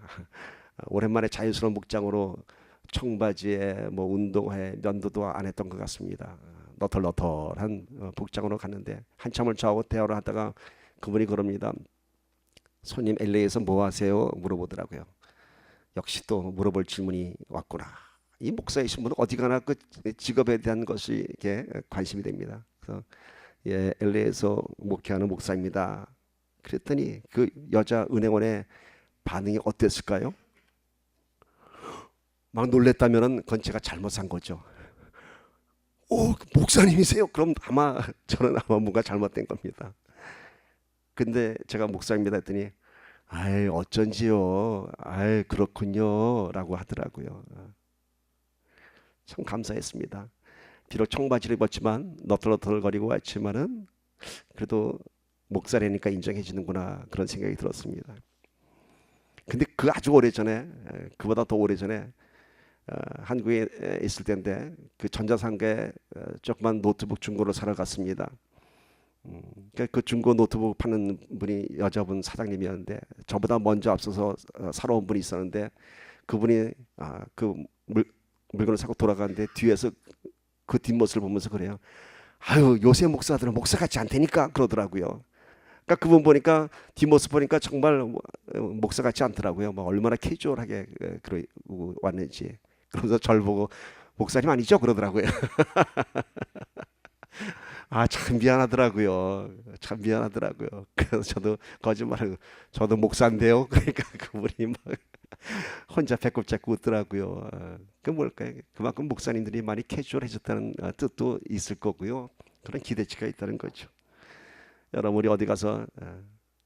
오랜만에 자유스러운 복장으로 청바지에 뭐 운동화에 면도도 안 했던 것 같습니다. 너털너털한 복장으로 갔는데 한참을 저하고 대화를 하다가 그분이 그럽니다. 손님 LA에서 뭐 하세요? 물어보더라고요. 역시 또 물어볼 질문이 왔구나. 이 목사이신 분은 어디 가나 그 직업에 대한 것이 이렇게 관심이 됩니다. 그래서 예, LA에서 목회하는 목사입니다. 그랬더니 그 여자 은행원의 반응이 어땠을까요? 막 놀랬다면은 그건 제가 잘못 산 거죠. 오, 목사님이세요? 그럼 저는 아마 뭔가 잘못된 겁니다. 근데 제가 목사입니다 했더니 아이 어쩐지요. 아이 그렇군요 라고 하더라고요. 참 감사했습니다. 비록 청바지를 입었지만 너털너털거리고 왔지만은 그래도 목사라니까 인정해 주는구나 그런 생각이 들었습니다. 근데 그 아주 오래전에 그보다 더 오래전에 한국에 있을 때인데 그 전자상가에 조그만 노트북 중고로 사러 갔습니다. 그 중고 노트북 파는 분이 여자분 사장님이었는데 저보다 먼저 앞서서 사러 온 분이 있었는데 그분이 그 물건을 사고 돌아가는데 뒤에서 그 뒷모습을 보면서 그래요. 아유 요새 목사들은 목사 같지 않다니까 그러더라고요. 그러니까 그분 보니까 뒷모습 보니까 정말 목사 같지 않더라고요. 뭐 얼마나 캐주얼하게 그러고 왔는지. 그러면서 저를 보고 목사님 아니죠? 그러더라고요. 참 미안하더라고요. 참 미안하더라고요. 그래서 저도 거짓말을 저도 목사인데요. 그러니까 그분이 막 혼자 배꼽 잡고 웃더라고요. 그 뭘까요? 그만큼 목사님들이 많이 캐주얼해졌다는 뜻도 있을 거고요. 그런 기대치가 있다는 거죠. 여러분 우리 어디 가서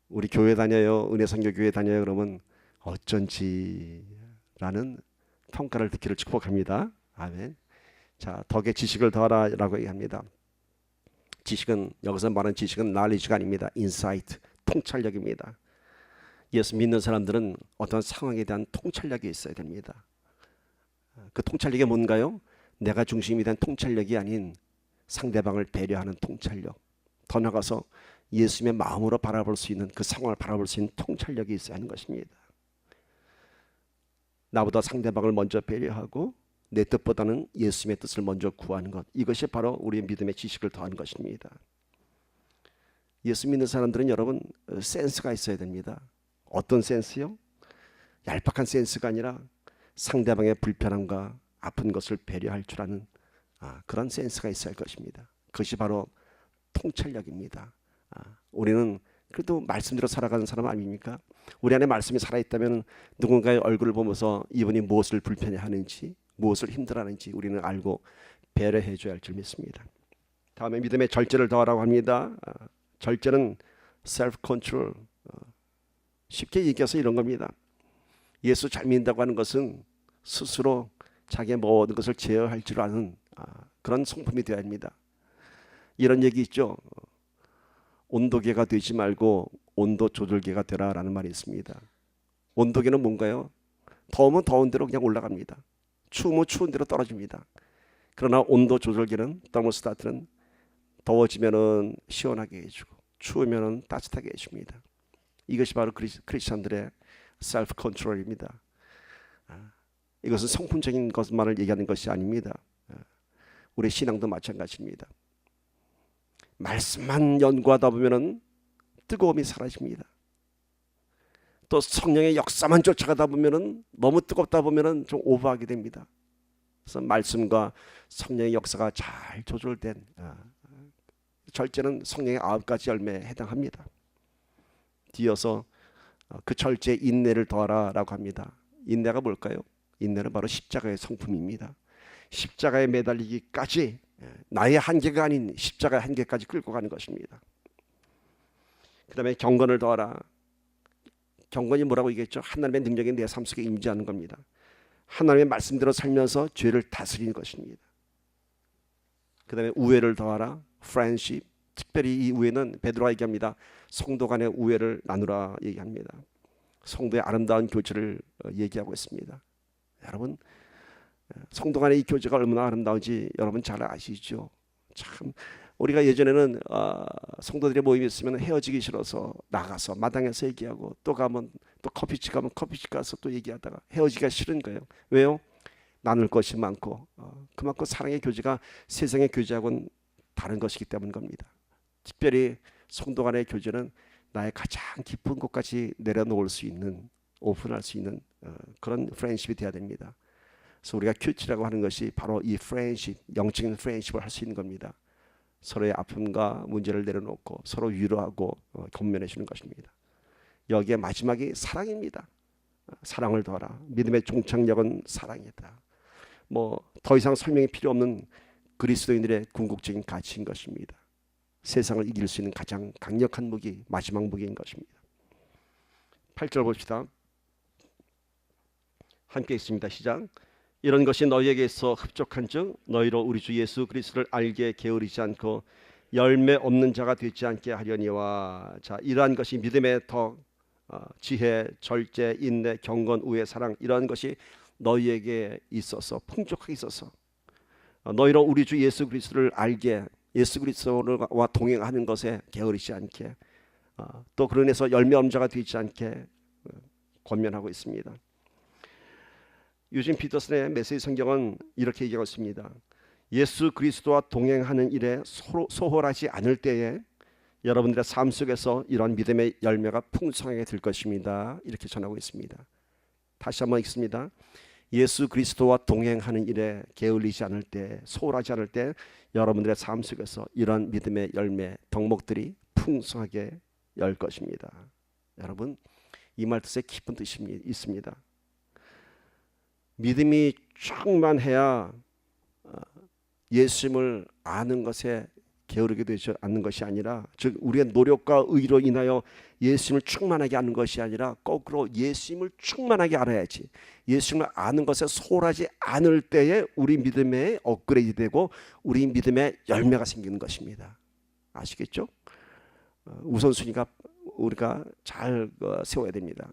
우리 교회 다녀요, 은혜선교교회 다녀요 그러면 어쩐지라는 평가를 듣기를 축복합니다. 아멘. 자, 덕의 지식을 더하라라고 얘기합니다. 지식은 여기서 말하는 지식은 knowledge가 아닙니다. insight, 통찰력입니다. 예수 믿는 사람들은 어떤 상황에 대한 통찰력이 있어야 됩니다. 그 통찰력이 뭔가요? 내가 중심이 된 통찰력이 아닌 상대방을 배려하는 통찰력. 더 나아가서 예수님의 마음으로 바라볼 수 있는 그 상황을 바라볼 수 있는 통찰력이 있어야 하는 것입니다. 나보다 상대방을 먼저 배려하고 내 뜻보다는 예수님의 뜻을 먼저 구하는 것. 이것이 바로 우리의 믿음의 지식을 더하는 것입니다. 예수 믿는 사람들은 여러분 센스가 있어야 됩니다. 어떤 센스요? 얄팍한 센스가 아니라 상대방의 불편함과 아픈 것을 배려할 줄 아는 그런 센스가 있어야 할 것입니다. 그것이 바로 통찰력입니다. 우리는 그래도 말씀대로 살아가는 사람 아닙니까? 우리 안에 말씀이 살아있다면 누군가의 얼굴을 보면서 이분이 무엇을 불편해하는지 무엇을 힘들어하는지 우리는 알고 배려해 줘야 할 줄 믿습니다. 다음에 믿음의 절제를 더하라고 합니다. 절제는 self control. 쉽게 얘기해서 이런 겁니다. 예수 잘 믿는다고 하는 것은 스스로 자기의 모든 것을 제어할 줄 아는 그런 성품이 되어야 합니다. 이런 얘기 있죠. 온도계가 되지 말고 온도 조절계가 되라라는 말이 있습니다. 온도계는 뭔가요? 더우면 더운 대로 그냥 올라갑니다. 추우면 추운 대로 떨어집니다. 그러나 온도 조절계는 더모스타트는 더워지면은 시원하게 해주고 추우면은 따뜻하게 해줍니다. 이것이 바로 크리스천들의 셀프 컨트롤입니다. 이것은 성품적인 것만을 얘기하는 것이 아닙니다. 우리 신앙도 마찬가지입니다. 말씀만 연구하다 보면은 뜨거움이 사라집니다. 또 성령의 역사만 쫓아가다 보면은 너무 뜨겁다 보면은 좀 오버하게 됩니다. 그래서 말씀과 성령의 역사가 잘 조절된 절제는 성령의 9가지 열매에 해당합니다. 뒤어서 그 절제에 인내를 더하라라고 합니다. 인내가 뭘까요? 인내는 바로 십자가의 성품입니다. 십자가에 매달리기까지 나의 한계가 아닌 십자가의 한계까지 끌고 가는 것입니다. 그 다음에 경건을 더하라. 경건이 뭐라고 얘기했죠? 하나님의 능력이 내 삶 속에 임재하는 겁니다. 하나님의 말씀대로 살면서 죄를 다스리는 것입니다. 그 다음에 우애를 더하라. friendship. 특별히 이 우애는 베드로가 얘기합니다. 성도 간의 우애를 나누라 얘기합니다. 성도의 아름다운 교제를 얘기하고 있습니다. 여러분, 성도 간의 이 교제가 얼마나 아름다운지 여러분 잘 아시죠? 참 우리가 예전에는 성도들의 모임이 있으면 헤어지기 싫어서 나가서 마당에서 얘기하고 또 가면 또 커피집 가면 커피집 가서 또 얘기하다가 헤어지기가 싫은 거예요. 왜요? 나눌 것이 많고 그만큼 사랑의 교제가 세상의 교제하고는 다른 것이기 때문인 겁니다. 특별히 성도 간의 교제는 나의 가장 깊은 곳까지 내려놓을 수 있는, 오픈할 수 있는 그런 프렌십이 되어야 됩니다. 그래서 우리가 큐티라고 하는 것이 바로 이 프렌십, 영적인 프렌십을 할 수 있는 겁니다. 서로의 아픔과 문제를 내려놓고 서로 위로하고 격려해 주는 것입니다. 여기에 마지막이 사랑입니다. 사랑을 더하라. 믿음의 종착역은 사랑이다. 뭐 더 이상 설명이 필요 없는 그리스도인들의 궁극적인 가치인 것입니다. 세상을 이길 수 있는 가장 강력한 무기, 마지막 무기인 것입니다. 8절 봅시다. 함께 있습니다. 시작. 이런 것이 너희에게서 흡족한즉 너희로 우리 주 예수 그리스도를 알게 게으르지 않고 열매 없는 자가 되지 않게 하려니와. 자, 이러한 것이 믿음의 덕, 지혜, 절제, 인내, 경건, 우애, 사랑, 이러한 것이 너희에게 있어서 풍족하게 있어서 너희로 우리 주 예수 그리스도를 알게, 예수 그리스도와 동행하는 것에 게으르지 않게, 또 그런 데서 열매 없는 자가 되지 않게 권면하고 있습니다. 유진 피터슨의 메시지 성경은 이렇게 얘기하고 있습니다. 예수 그리스도와 동행하는 일에 소홀하지 않을 때에 여러분들의 삶 속에서 이런 믿음의 열매가 풍성하게 될 것입니다. 이렇게 전하고 있습니다. 다시 한번 읽습니다. 예수 그리스도와 동행하는 일에 게을리지 않을 때, 소홀하지 않을 때 여러분들의 삶 속에서 이런 믿음의 열매, 덕목들이 풍성하게 열 것입니다. 여러분, 이 말 뜻에 깊은 뜻이 있습니다. 믿음이 충만해야 예수님을 아는 것에 게으르게 되지 않는 것이 아니라, 즉 우리의 노력과 의로 인하여 예수님을 충만하게 아는 것이 아니라 거꾸로 예수님을 충만하게 알아야지, 예수님을 아는 것에 소홀하지 않을 때에 우리 믿음의 업그레이드 되고 우리 믿음의 열매가 생기는 것입니다. 아시겠죠? 우선순위가 우리가 잘 세워야 됩니다.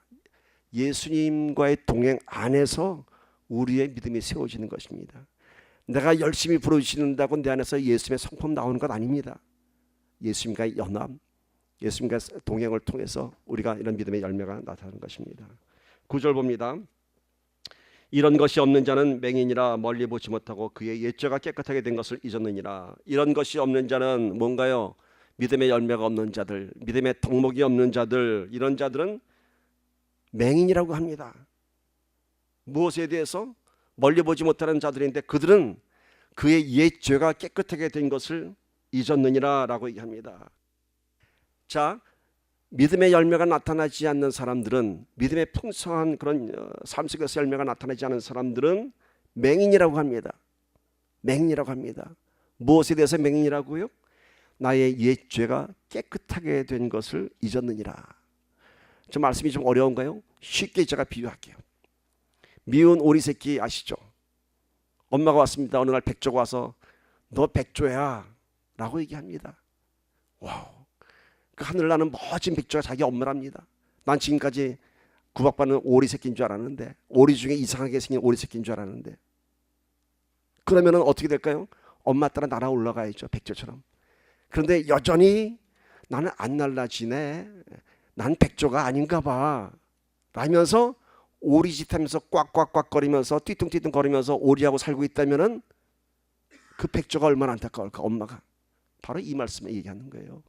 예수님과의 동행 안에서 우리의 믿음이 세워지는 것입니다. 내가 열심히 부르신다고 내 안에서 예수님의 성품 나오는 것 아닙니다. 예수님과의 연합, 예수님과 동행을 통해서 우리가 이런 믿음의 열매가 나타나는 것입니다. 9절 봅니다. 이런 것이 없는 자는 맹인이라 멀리 보지 못하고 그의 옛죄가 깨끗하게 된 것을 잊었느니라. 이런 것이 없는 자는 뭔가요? 믿음의 열매가 없는 자들, 믿음의 덕목이 없는 자들, 이런 자들은 맹인이라고 합니다. 무엇에 대해서? 멀리 보지 못하는 자들인데 그들은 그의 옛 죄가 깨끗하게 된 것을 잊었느니라 라고 얘기합니다. 자, 믿음의 열매가 나타나지 않는 사람들은, 믿음의 풍성한 그런 삶 속에서 열매가 나타나지 않은 사람들은 맹인이라고 합니다. 맹인이라고 합니다. 무엇에 대해서 맹인이라고요? 나의 옛 죄가 깨끗하게 된 것을 잊었느니라. 저 말씀이 좀 어려운가요? 쉽게 제가 비유할게요. 미운 오리 새끼 아시죠? 엄마가 왔습니다. 어느 날 백조가 와서 너 백조야 라고 얘기합니다. 와우, 그 하늘나는 멋진 백조가 자기 엄마랍니다. 난 지금까지 구박받는 오리 새끼인 줄 알았는데, 오리 중에 이상하게 생긴 오리 새끼인 줄 알았는데, 그러면 어떻게 될까요? 엄마 따라 날아 올라가야죠, 백조처럼. 그런데 여전히 나는 안 날라지네, 난 백조가 아닌가 봐 라면서 오리짓 하면서 꽉꽉꽉 거리면서 띠뚱띠뚱 거리면서 오리하고 살고 있다면은 그 백조가 얼마나 안타까울까. 엄마가 바로 이 말씀에 얘기하는 거예요.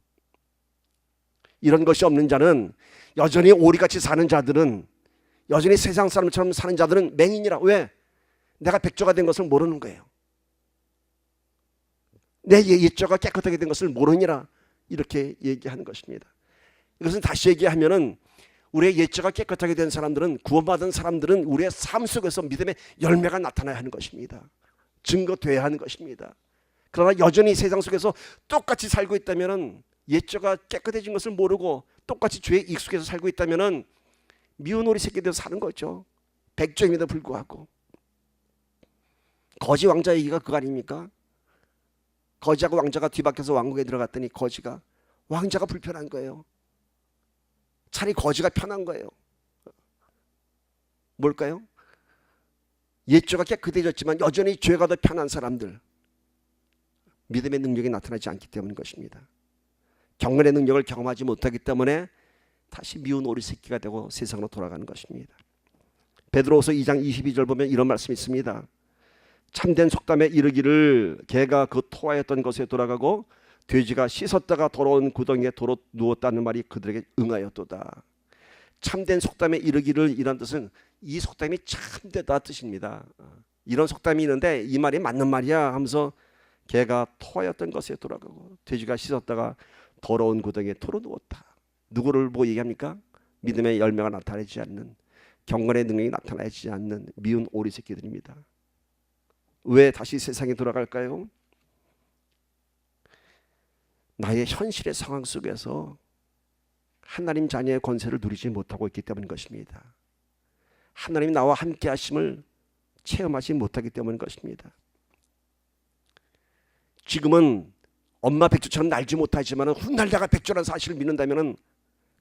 이런 것이 없는 자는, 여전히 오리같이 사는 자들은, 여전히 세상 사람처럼 사는 자들은 맹인이라. 왜? 내가 백조가 된 것을 모르는 거예요. 내 옛조가 깨끗하게 된 것을 모르니라. 이렇게 얘기하는 것입니다. 이것은 다시 얘기하면은 우리의 옛조가 깨끗하게 된 사람들은, 구원받은 사람들은 우리의 삶 속에서 믿음의 열매가 나타나야 하는 것입니다. 증거돼야 하는 것입니다. 그러나 여전히 세상 속에서 똑같이 살고 있다면은, 옛조가 깨끗해진 것을 모르고 똑같이 죄에 익숙해서 살고 있다면은 미운 오리 새끼들 사는 거죠. 백조임에도 불구하고. 거지 왕자 얘기가 그거 아닙니까? 거지하고 왕자가 뒤바뀌어서 왕국에 들어갔더니 거지가, 왕자가 불편한 거예요. 차라리 거지가 편한 거예요. 뭘까요? 옛조가 깨끗해졌지만 여전히 죄가 더 편한 사람들, 믿음의 능력이 나타나지 않기 때문인 것입니다. 경건의 능력을 경험하지 못하기 때문에 다시 미운 오리 새끼가 되고 세상으로 돌아가는 것입니다. 베드로후서 2장 22절 보면 이런 말씀이 있습니다. 참된 속담에 이르기를 개가 그 토하였던 것에 돌아가고 돼지가 씻었다가 더러운 구덩이에 도로 누웠다는 말이 그들에게 응하였도다. 참된 속담에 이르기를, 이란 뜻은 이 속담이 참되다 뜻입니다. 이런 속담이 있는데 이 말이 맞는 말이야 하면서 개가 토하였던 것에 돌아가고 돼지가 씻었다가 더러운 구덩이에 도로 누웠다. 누구를 보고 얘기합니까? 믿음의 열매가 나타나지 않는, 경건의 능력이 나타나지 않는 미운 오리 새끼들입니다. 왜 다시 세상에 돌아갈까요? 나의 현실의 상황 속에서 하나님 자녀의 권세를 누리지 못하고 있기 때문인 것입니다. 하나님이 나와 함께 하심을 체험하지 못하기 때문인 것입니다. 지금은 엄마 백조처럼 날지 못하지만 훗날 내가 백조라는 사실을 믿는다면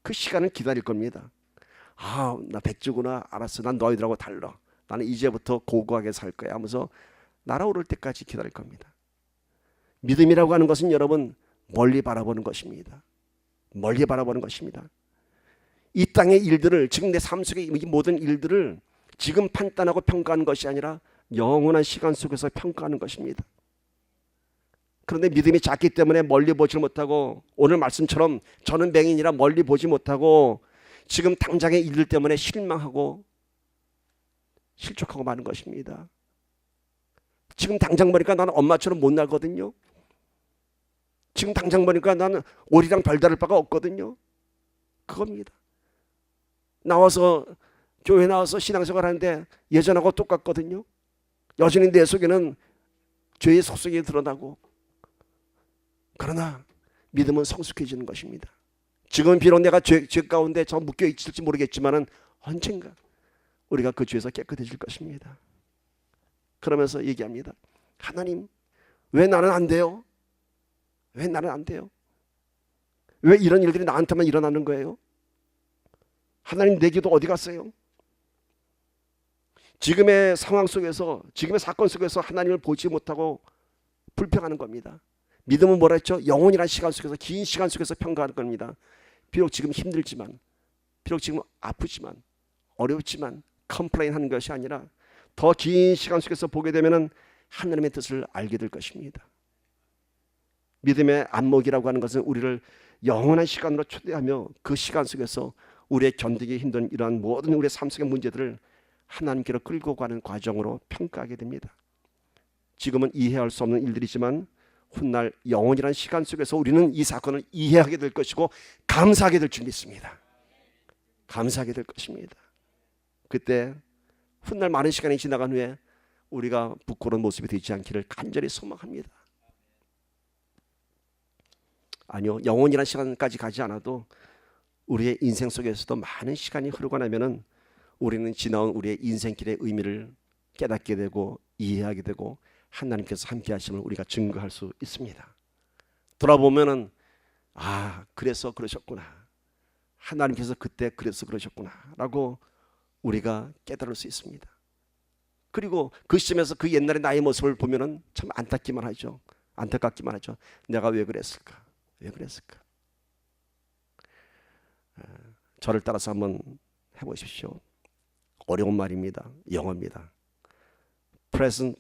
그 시간을 기다릴 겁니다. 아, 나 백조구나. 알았어. 난 너희들하고 달라. 나는 이제부터 고고하게 살 거야 하면서 날아오를 때까지 기다릴 겁니다. 믿음이라고 하는 것은 여러분 멀리 바라보는 것입니다. 멀리 바라보는 것입니다. 이 땅의 일들을, 지금 내 삶 속의 이 모든 일들을 지금 판단하고 평가하는 것이 아니라 영원한 시간 속에서 평가하는 것입니다. 그런데 믿음이 작기 때문에 멀리 보지 못하고, 오늘 말씀처럼 저는 맹인이라 멀리 보지 못하고 지금 당장의 일들 때문에 실망하고 실족하고 마는 것입니다. 지금 당장 보니까 나는 엄마처럼 못 날거든요. 지금 당장 보니까 나는 오리랑 별다를 바가 없거든요. 그겁니다. 교회 나와서 신앙생활 하는데 예전하고 똑같거든요. 여전히 내 속에는 죄의 속성이 드러나고, 그러나 믿음은 성숙해지는 것입니다. 지금 비록 내가 죄 가운데 저 묶여 있을지 모르겠지만 언젠가 우리가 그 죄에서 깨끗해질 것입니다. 그러면서 얘기합니다. 하나님, 왜 나는 안 돼요? 왜 나는 안 돼요? 왜 이런 일들이 나한테만 일어나는 거예요? 하나님, 내 기도 어디 갔어요? 지금의 상황 속에서, 지금의 사건 속에서 하나님을 보지 못하고 불평하는 겁니다. 믿음은 뭐라 했죠? 영원이라는 시간 속에서, 긴 시간 속에서 평가하는 겁니다. 비록 지금 힘들지만, 비록 지금 아프지만, 어렵지만 컴플레인 하는 것이 아니라 더 긴 시간 속에서 보게 되면 하나님의 뜻을 알게 될 것입니다. 믿음의 안목이라고 하는 것은 우리를 영원한 시간으로 초대하며 그 시간 속에서 우리의 견디기 힘든 이러한 모든 우리의 삶 속의 문제들을 하나님께로 끌고 가는 과정으로 평가하게 됩니다. 지금은 이해할 수 없는 일들이지만 훗날 영원이라는 시간 속에서 우리는 이 사건을 이해하게 될 것이고 감사하게 될 줄 믿습니다. 감사하게 될 것입니다. 그때 훗날 많은 시간이 지나간 후에 우리가 부끄러운 모습이 되지 않기를 간절히 소망합니다. 아니요, 영원이라는 시간까지 가지 않아도 우리의 인생 속에서도 많은 시간이 흐르고 나면은 우리는 지나온 우리의 인생길의 의미를 깨닫게 되고 이해하게 되고 하나님께서 함께 하심을 우리가 증거할 수 있습니다. 돌아보면은 그래서 그러셨구나. 하나님께서 그때 그래서 그러셨구나 라고 우리가 깨달을 수 있습니다. 그리고 그 시점에서 그 옛날의 나의 모습을 보면은 참 안타깝기만 하죠. 안타깝기만 하죠. 내가 왜 그랬을까? 왜 그랬을까? 저를 따라서 한번 해보십시오. 어려운 말입니다. 영어입니다. Present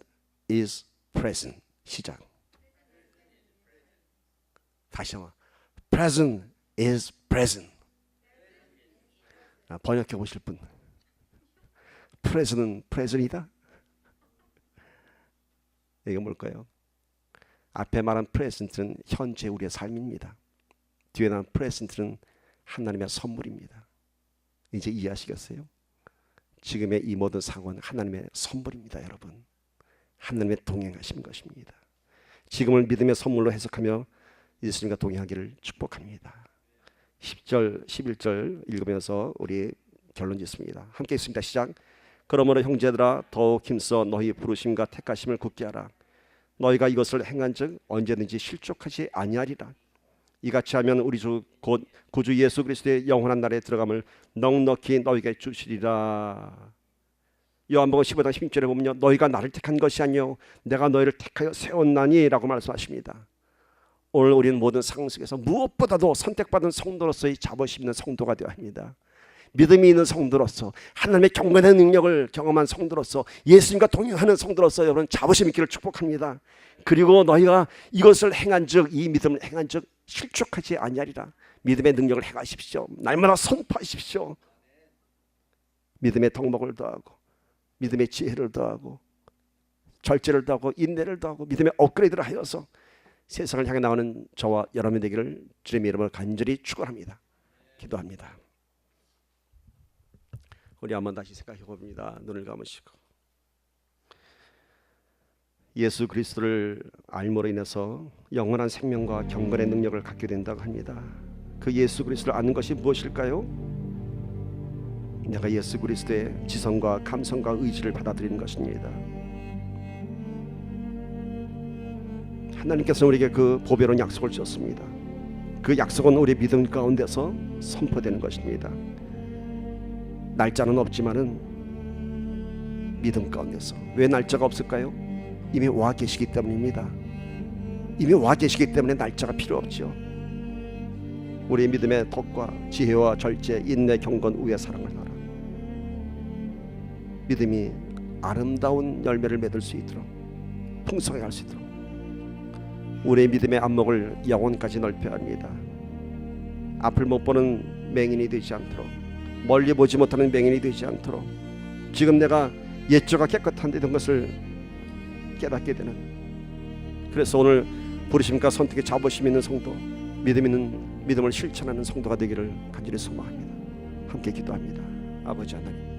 is present. 시작. 다시 한번 present is present. 번역해 보실 분. present은 present이다. 이게 뭘까요? 앞에 말한 present는 현재 우리의 삶입니다. 뒤에 나온 present는 하나님의 선물입니다. 이제 이해하시겠어요? 지금의 이 모든 상황은 하나님의 선물입니다. 여러분, 하나님의 동행하시는 것입니다. 지금을 믿음의 선물로 해석하며 예수님과 동행하기를 축복합니다. 10절 11절 읽으면서 우리 결론 짓습니다. 함께 읽습니다. 시작. 그러므로 형제들아 더욱 힘써 너희 부르심과 택하심을 굳게 하라. 너희가 이것을 행한즉 언제든지 실족하지 아니하리라. 이같이 하면 우리 주 곧 구주 예수 그리스도의 영원한 날에 들어감을 넉넉히 너희에게 주시리라. 요한복음 15장 16절에 보면요, 너희가 나를 택한 것이 아니요 내가 너희를 택하여 세웠나니 라고 말씀하십니다. 오늘 우리는 모든 상황 속에서 무엇보다도 선택받은 성도로서의 자부심 있는 성도가 되어야 합니다. 믿음이 있는 성도로서, 하나님의 경건의 능력을 경험한 성도로서, 예수님과 동행하는 성도로서 여러분 자부심 있기를 축복합니다. 그리고 너희가 이것을 행한즉, 이 믿음을 행한즉 실족하지 아니하리라. 믿음의 능력을 행하십시오. 날마다 선포하십시오. 믿음의 덕목을 더하고, 믿음의 지혜를 더하고, 절제를 더하고, 인내를 더하고, 믿음의 업그레이드를 하여서 세상을 향해 나오는 저와 여러분이 되기를 주님의 이름으로 간절히 축원합니다. 기도합니다. 우리 한번 다시 생각해 봅니다. 눈을 감으시고, 예수 그리스도를 알므로 인해서 영원한 생명과 경건의 능력을 갖게 된다고 합니다. 그 예수 그리스도를 아는 것이 무엇일까요? 내가 예수 그리스도의 지성과 감성과 의지를 받아들이는 것입니다. 하나님께서 우리에게 그 보배로운 약속을 주셨습니다. 그 약속은 우리 믿음 가운데서 선포되는 것입니다. 날짜는 없지만은 믿음 가운데서. 왜 날짜가 없을까요? 이미 와 계시기 때문입니다. 이미 와 계시기 때문에 날짜가 필요 없죠. 우리의 믿음의 덕과 지혜와 절제, 인내, 경건, 우애, 사랑을 하라. 믿음이 아름다운 열매를 맺을 수 있도록, 풍성하게 할 수 있도록 우리의 믿음의 안목을 영혼까지 넓혀야 합니다. 앞을 못 보는 맹인이 되지 않도록, 멀리 보지 못하는 맹인이 되지 않도록, 지금 내가 옛조가 깨끗한데 이런 것을 깨닫게 되는, 그래서 오늘 부르심과 선택에 자부심 있는 성도, 믿음 있는 믿음을 실천하는 성도가 되기를 간절히 소망합니다. 함께 기도합니다. 아버지 하나님,